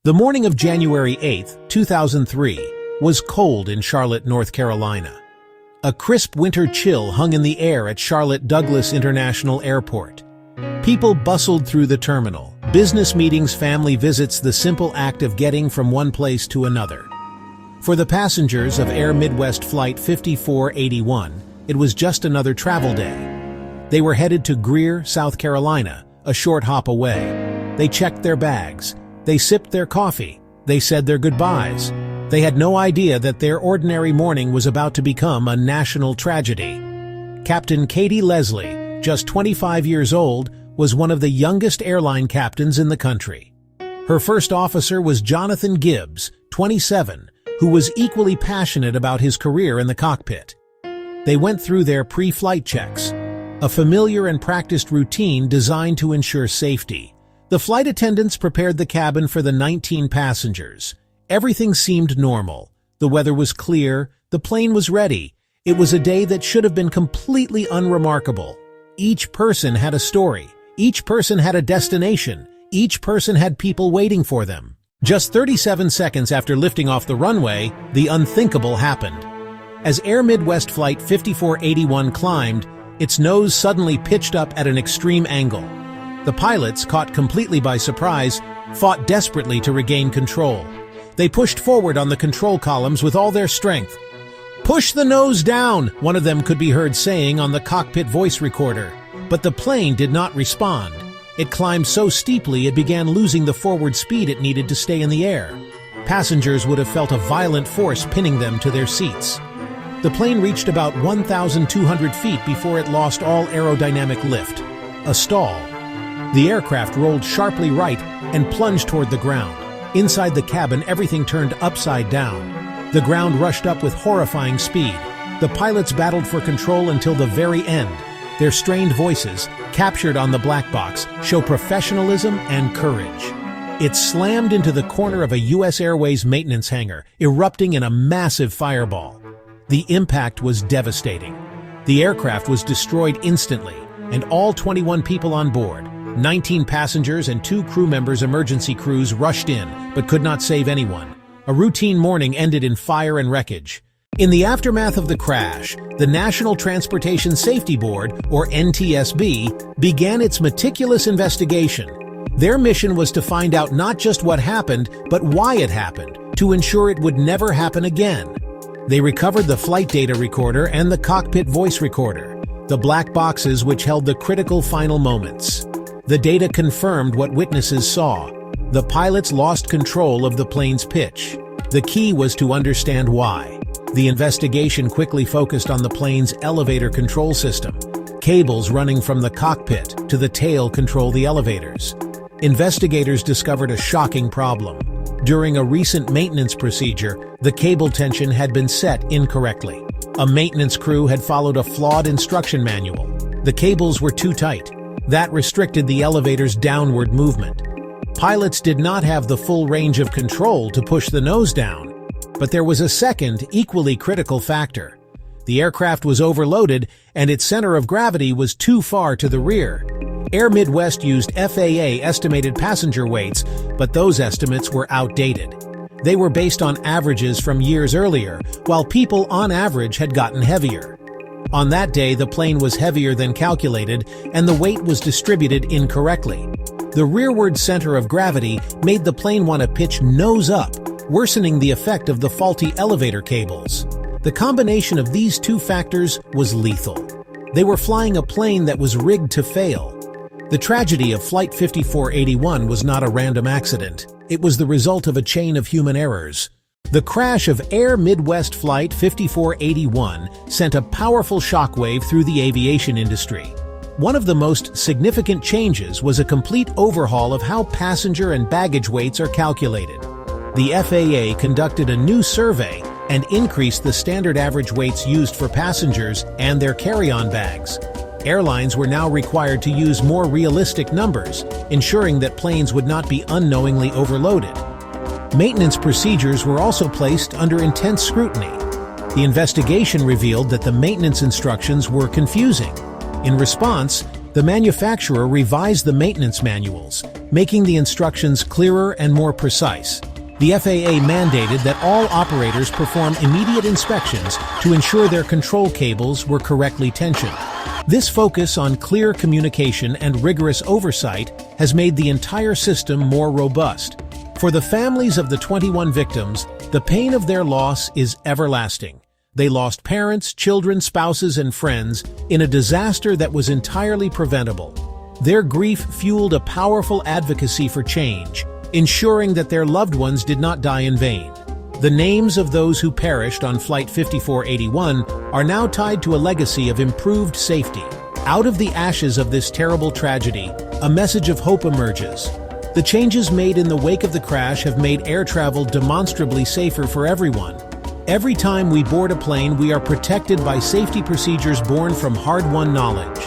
The morning of January 8, 2003, was cold in Charlotte, North Carolina. A crisp winter chill hung in the air at Charlotte Douglas International Airport. People bustled through the terminal. Business meetings, family visits, the simple act of getting from one place to another. For the passengers of Air Midwest Flight 5481, it was just another travel day. They were headed to Greer, South Carolina, a short hop away. They checked their bags. They sipped their coffee. They said their goodbyes. They had no idea that their ordinary morning was about to become a national tragedy. Captain Katie Leslie, just 25 years old, was one of the youngest airline captains in the country. Her first officer was Jonathan Gibbs, 27, who was equally passionate about his career in the cockpit. They went through their pre-flight checks, a familiar and practiced routine designed to ensure safety. The flight attendants prepared the cabin for the 19 passengers. Everything seemed normal. The weather was clear. The plane was ready. It was a day that should have been completely unremarkable. Each person had a story. Each person had a destination. Each person had people waiting for them. Just 37 seconds after lifting off the runway, the unthinkable happened. As Air Midwest Flight 5481 climbed, its nose suddenly pitched up at an extreme angle. The pilots, caught completely by surprise, fought desperately to regain control. They pushed forward on the control columns with all their strength. "Push the nose down," one of them could be heard saying on the cockpit voice recorder. But the plane did not respond. It climbed so steeply it began losing the forward speed it needed to stay in the air. Passengers would have felt a violent force pinning them to their seats. The plane reached about 1,200 feet before it lost all aerodynamic lift. A stall. The aircraft rolled sharply right and plunged toward the ground. Inside the cabin, everything turned upside down. The ground rushed up with horrifying speed. The pilots battled for control until the very end. Their strained voices, captured on the black box, show professionalism and courage. It slammed into the corner of a U.S. Airways maintenance hangar, erupting in a massive fireball. The impact was devastating. The aircraft was destroyed instantly, and all 21 people on board, 19 passengers and 2 crew members' emergency crews rushed in, but could not save anyone. A routine morning ended in fire and wreckage. In the aftermath of the crash, the National Transportation Safety Board, or NTSB, began its meticulous investigation. Their mission was to find out not just what happened, but why it happened, to ensure it would never happen again. They recovered the flight data recorder and the cockpit voice recorder, the black boxes which held the critical final moments. The data confirmed what witnesses saw. The pilots lost control of the plane's pitch. The key was to understand why. The investigation quickly focused on the plane's elevator control system. Cables running from the cockpit to the tail control the elevators. Investigators discovered a shocking problem. During a recent maintenance procedure, the cable tension had been set incorrectly. A maintenance crew had followed a flawed instruction manual. The cables were too tight. That restricted the elevator's downward movement. Pilots did not have the full range of control to push the nose down. But there was a second, equally critical factor. The aircraft was overloaded, and its center of gravity was too far to the rear. Air Midwest used FAA estimated passenger weights, but those estimates were outdated. They were based on averages from years earlier, while people on average had gotten heavier. On that day, the plane was heavier than calculated, and the weight was distributed incorrectly. The rearward center of gravity made the plane want to pitch nose up, worsening the effect of the faulty elevator cables. The combination of these two factors was lethal. They were flying a plane that was rigged to fail. The tragedy of Flight 5481 was not a random accident. It was the result of a chain of human errors. The crash of Air Midwest Flight 5481 sent a powerful shockwave through the aviation industry. One of the most significant changes was a complete overhaul of how passenger and baggage weights are calculated. The FAA conducted a new survey and increased the standard average weights used for passengers and their carry-on bags. Airlines were now required to use more realistic numbers, ensuring that planes would not be unknowingly overloaded. Maintenance procedures were also placed under intense scrutiny. The investigation revealed that the maintenance instructions were confusing. In response, The manufacturer revised the maintenance manuals, making the instructions clearer and more precise. The FAA mandated that all operators perform immediate inspections to ensure their control cables were correctly tensioned. This focus on clear communication and rigorous oversight has made the entire system more robust. For the families of the 21 victims, the pain of their loss is everlasting. They lost parents, children, spouses, and friends in a disaster that was entirely preventable. Their grief fueled a powerful advocacy for change, ensuring that their loved ones did not die in vain. The names of those who perished on Flight 5481 are now tied to a legacy of improved safety. Out of the ashes of this terrible tragedy, a message of hope emerges. The changes made in the wake of the crash have made air travel demonstrably safer for everyone. Every time we board a plane, we are protected by safety procedures born from hard-won knowledge.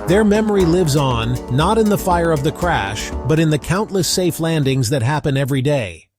Their memory lives on, not in the fire of the crash, but in the countless safe landings that happen every day.